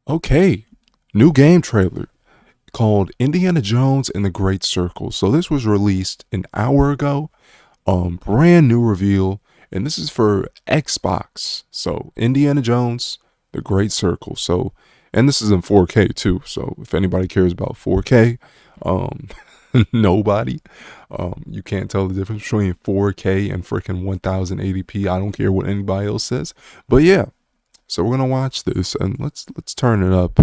Okay, new game trailer called Indiana Jones and the Great Circle. So this was released an hour ago. Brand new reveal, and this is for Xbox. So Indiana Jones, the Great Circle. So, and this is in 4K too. So if anybody cares about 4K, um, nobody. You can't tell the difference between 4K and freaking 1080p. I don't care what anybody else says. But yeah, so we're gonna watch this and let's turn it up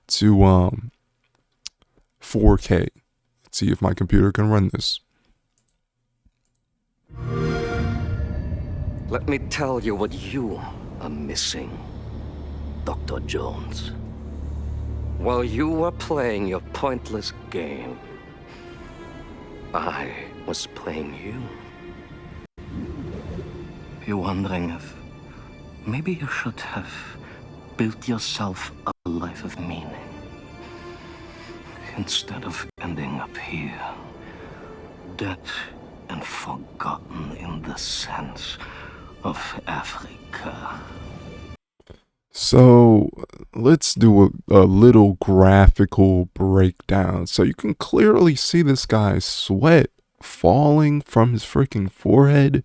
to 4K. Let's see if my computer can run this. Let me tell you what you are missing, Dr. Jones. While you were playing your pointless game, I was playing you. You're wondering if maybe you should have built yourself a life of meaning instead of ending up here, dead and forgotten in the sense of Africa. So let's do a little graphical breakdown. So you can clearly see this guy's sweat falling from his freaking forehead.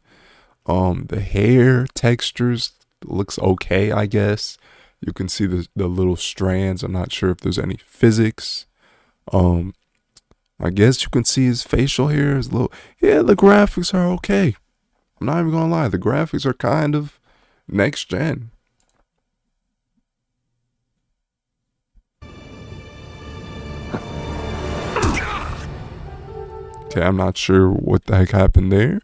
The hair textures looks okay, I guess. You can see the little strands. I'm not sure if there's any physics. Um, I guess you can see his facial hair is little. Yeah, the graphics are okay. I'm not even gonna lie, the graphics are kind of next gen. Okay, I'm not sure what the heck happened there.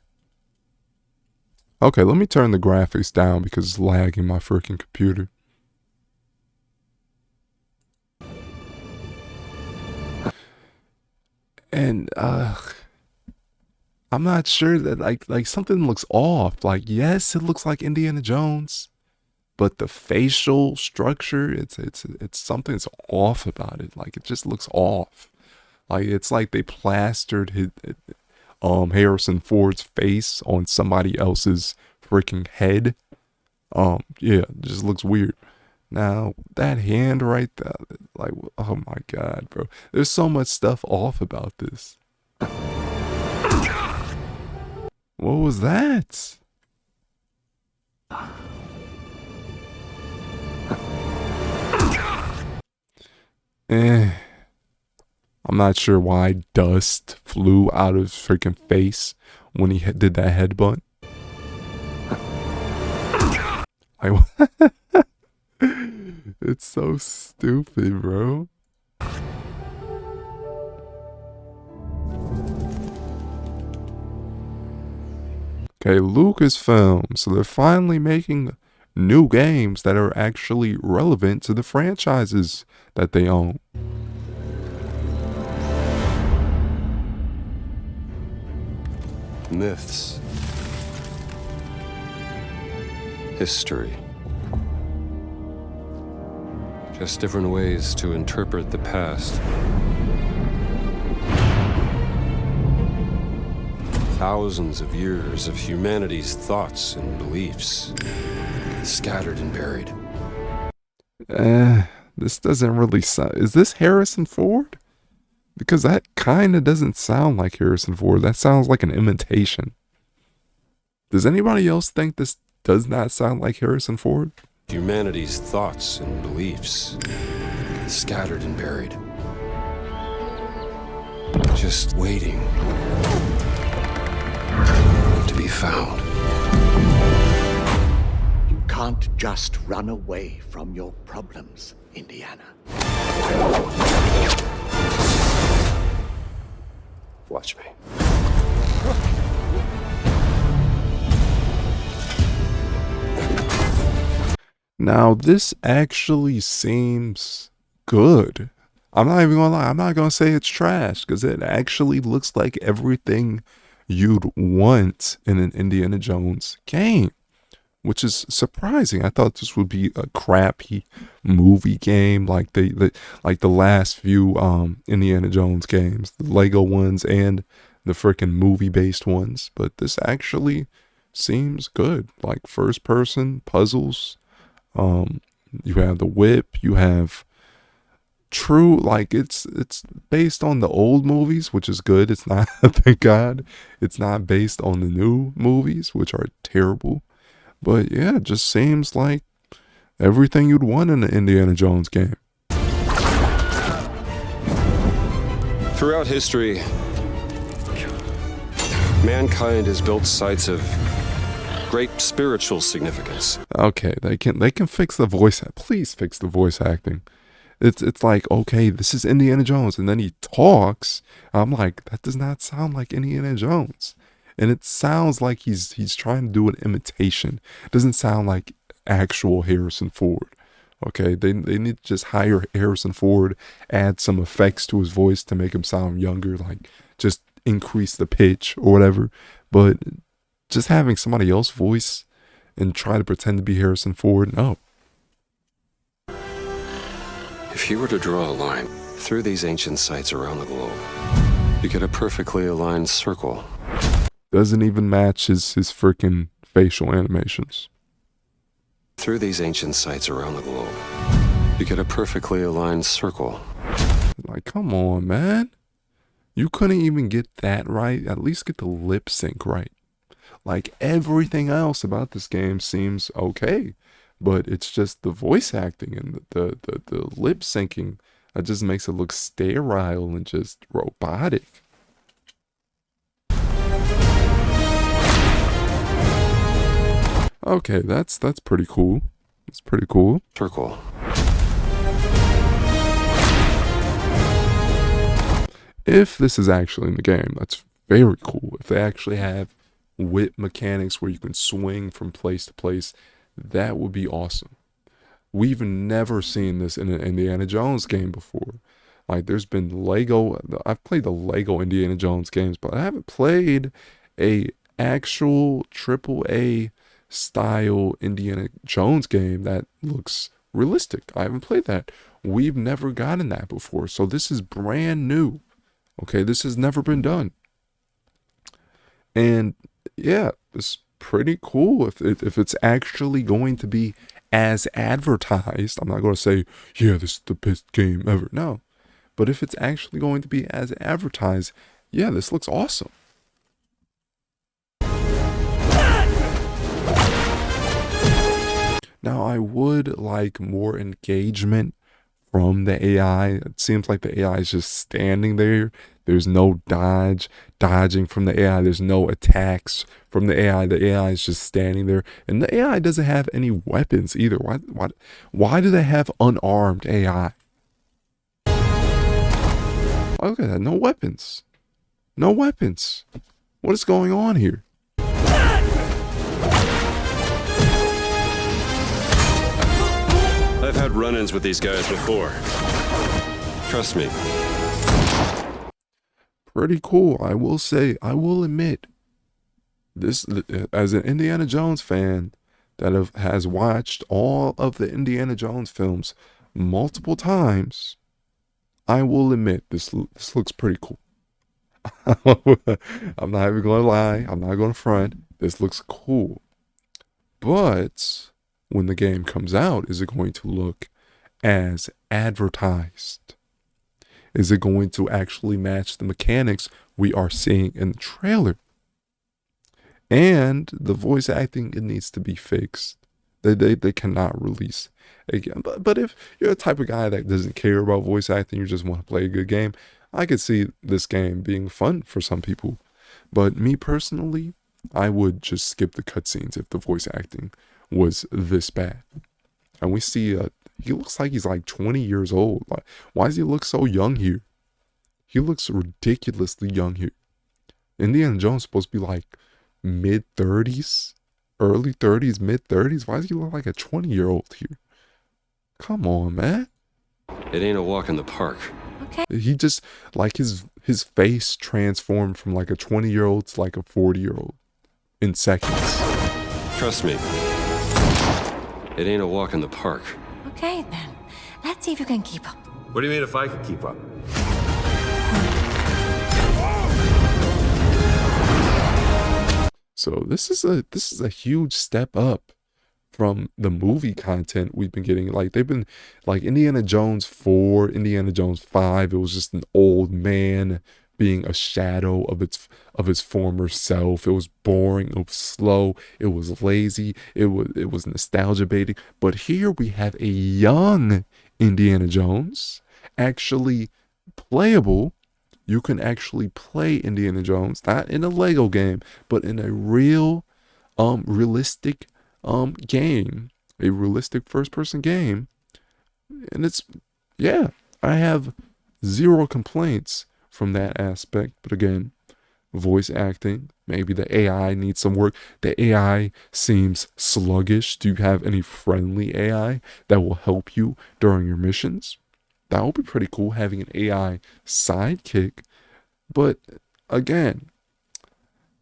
Okay, let me turn the graphics down because it's lagging my freaking computer. And I'm not sure that like something looks off. Like yes, it looks like Indiana Jones, but the facial structure, it's something's off about it. Like it just looks off. Like it's like they plastered Harrison Ford's face on somebody else's freaking head. Yeah, it just looks weird. Now that hand right there, like oh my god, bro. There's so much stuff off about this. What was that? Eh, I'm not sure why dust flew out of his freaking face when he did that headbutt. Like, it's so stupid, bro. Okay, Lucasfilm. So they're finally making new games that are actually relevant to the franchises that they own. Myths. History. Just different ways to interpret the past. Thousands of years of humanity's thoughts and beliefs, scattered and buried. This doesn't really sound. Is this Harrison Ford? Because that kind of doesn't sound like Harrison Ford. That sounds like an imitation. Does anybody else think this does not sound like Harrison Ford? Humanity's thoughts and beliefs, scattered and buried. Just waiting to be found. You can't just run away from your problems, Indiana. Watch me. Now, this actually seems good. I'm not even gonna lie. I'm not gonna say it's trash because it actually looks like everything you'd want in an Indiana Jones game, which is surprising. I thought this would be a crappy movie game like like the last few Indiana Jones games, the Lego ones and the freaking movie based ones. But this actually seems good. Like first person puzzles, You have the whip. You have true, like it's based on the old movies, which is good. It's not, thank God, it's not based on the new movies, which are terrible. But yeah, it just seems like everything you'd want in an Indiana Jones game. Throughout history, mankind has built sites of great spiritual significance. Okay, they can fix the voice. Please fix the voice acting. It's like, okay, this is Indiana Jones, and then he talks. I'm like, that does not sound like Indiana Jones, and it sounds like he's trying to do an imitation. It doesn't sound like actual Harrison Ford. Okay, they need to just hire Harrison Ford, add some effects to his voice to make him sound younger, like just increase the pitch or whatever. But just having somebody else voice and try to pretend to be Harrison Ford, no. If you were to draw a line through these ancient sites around the globe, you get a perfectly aligned circle. Doesn't even match his freaking facial animations. Through these ancient sites around the globe, you get a perfectly aligned circle. Like, come on, man. You couldn't even get that right. At least get the lip sync right. Like, everything else about this game seems okay, but it's just the voice acting and the lip syncing that just makes it look sterile and just robotic. Okay, that's pretty cool. It's pretty cool. Circle. If this is actually in the game, that's very cool. If they actually have whip mechanics where you can swing from place to place, that would be awesome. We've never seen this in an Indiana Jones game before. Like, there's been Lego. I've played the Lego Indiana Jones games, but I haven't played a actual AAA style Indiana Jones game that looks realistic. I haven't played that. We've never gotten that before. So this is brand new. Okay, this has never been done. And yeah, it's pretty cool if it's actually going to be as advertised. I'm not going to say, yeah, this is the best game ever. No. But if it's actually going to be as advertised, yeah, this looks awesome. Now, I would like more engagement from the AI. It seems like the AI is just standing there. There's no dodging from the AI. There's no attacks from the AI. The AI is just standing there. And the AI doesn't have any weapons either. Why do they have unarmed AI? Look at that. No weapons. No weapons. What is going on here? I've had run-ins with these guys before. Trust me. Pretty cool. I will say, I will admit, this, as an Indiana Jones fan that has watched all of the Indiana Jones films multiple times, I will admit this looks pretty cool. I'm not even going to lie. I'm not going to front. This looks cool. But when the game comes out, is it going to look as advertised? Is it going to actually match the mechanics we are seeing in the trailer? And the voice acting, it needs to be fixed. They cannot release again. But if you're the type of guy that doesn't care about voice acting, you just want to play a good game, I could see this game being fun for some people. But me personally, I would just skip the cutscenes if the voice acting was this bad. And we see he looks like he's like 20 years old. Like, why does he look so young here? He looks ridiculously young here. Indiana Jones is supposed to be like mid-30s, early 30s, mid-30s. Why does he look like a 20-year-old here? Come on, man. It ain't a walk in the park. Okay. He just, like, his face transformed from like a 20-year-old to like a 40-year-old in seconds. Trust me. It ain't a walk in the park. Okay, then. Let's see if you can keep up. What do you mean if I could keep up? So this is a huge step up from the movie content we've been getting. Like they've been like Indiana Jones 4, Indiana Jones 5, it was just an old man being a shadow of his former self. It was boring, it was slow, it was lazy, it was nostalgia baiting. But here we have a young Indiana Jones, actually playable. You can actually play Indiana Jones, not in a Lego game, but in a real realistic game, a realistic first person game. And it's, yeah, I have zero complaints from that aspect. But again, voice acting, maybe the AI needs some work. The AI seems sluggish. Do you have any friendly AI that will help you during your missions? That would be pretty cool, having an AI sidekick. But again,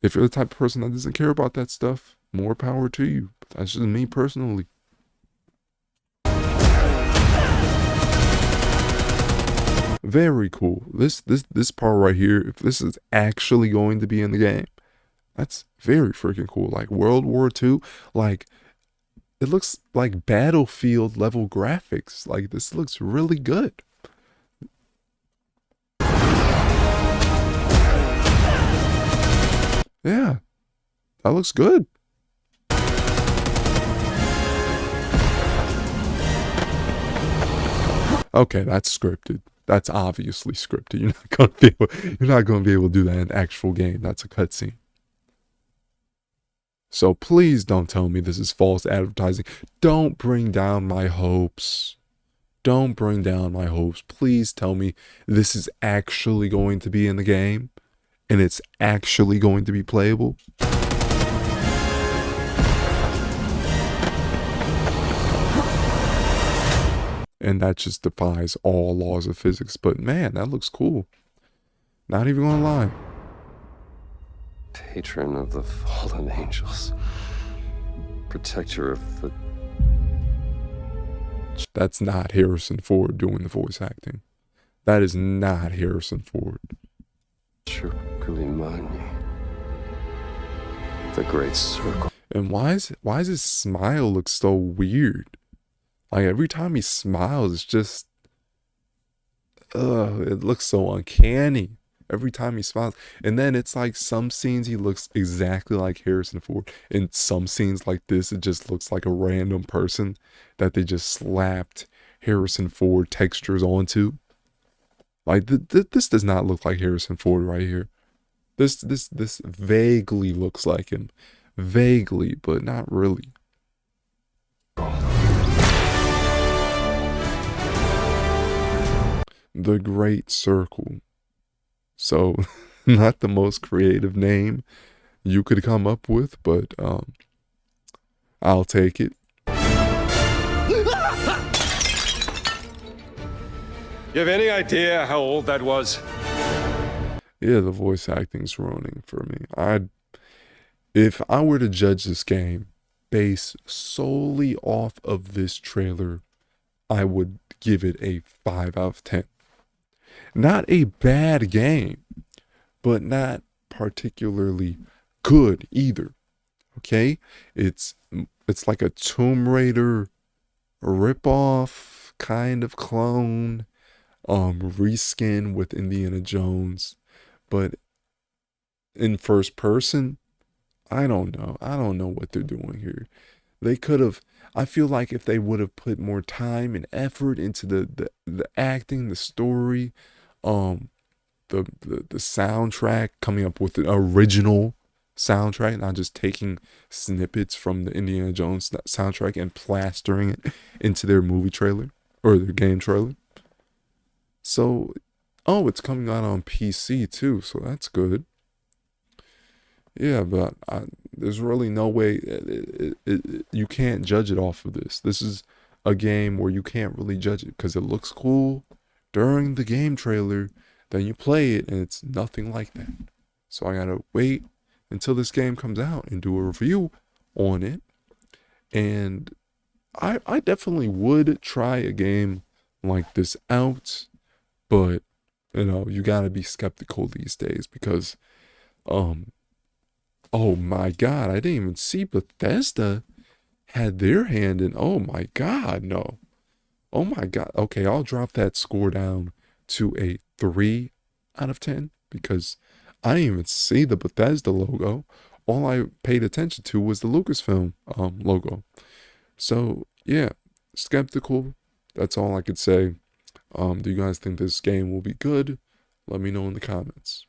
if you're the type of person that doesn't care about that stuff, more power to you. But that's just me personally. Very cool. This part right here, if this is actually going to be in the game, that's very freaking cool. Like World War II, like it looks like Battlefield level graphics. Like this looks really good. Yeah, that looks good. Okay, that's scripted. That's obviously scripted. You're not gonna be able to do that in an actual game. That's a cutscene. So please don't tell me this is false advertising. Don't bring down my hopes. Don't bring down my hopes. Please tell me this is actually going to be in the game and it's actually going to be playable. And that just defies all laws of physics. But man, that looks cool. Not even gonna lie. Patron of the fallen angels. Protector of the... That's not Harrison Ford doing the voice acting. That is not Harrison Ford. Chukwuemani. The Great Circle. And why is his smile look so weird? Like every time he smiles, it's just, it looks so uncanny. Every time he smiles. And then it's like some scenes he looks exactly like Harrison Ford. In some scenes like this, it just looks like a random person that they just slapped Harrison Ford textures onto. Like this does not look like Harrison Ford right here. This vaguely looks like him. Vaguely, but not really. The Great Circle. So, not the most creative name you could come up with, but I'll take it. You have any idea how old that was? Yeah, the voice acting's ruining for me. If I were to judge this game based solely off of this trailer, I would give it a 5 out of 10. Not a bad game, but not particularly good either. Okay? It's like a Tomb Raider ripoff kind of clone, reskin with Indiana Jones, but in first person. I don't know. I don't know what they're doing here. They could have, I feel like if they would have put more time and effort into the acting, the story, the soundtrack, coming up with an original soundtrack, not just taking snippets from the Indiana Jones soundtrack and plastering it into their movie trailer or their game trailer. So, it's coming out on PC too, so that's good. Yeah, but there's really no way you can't judge it off of this. This is a game where you can't really judge it because it looks cool during the game trailer. Then you play it and it's nothing like that. So I gotta wait until this game comes out and do a review on it. And I definitely would try a game like this out, but you gotta be skeptical these days because oh my God, I didn't even see Bethesda had their hand in. Oh my God, no. Oh my God. Okay, I'll drop that score down to a 3 out of 10 because I didn't even see the Bethesda logo. All I paid attention to was the Lucasfilm logo. So yeah, skeptical. That's all I could say. Do you guys think this game will be good? Let me know in the comments.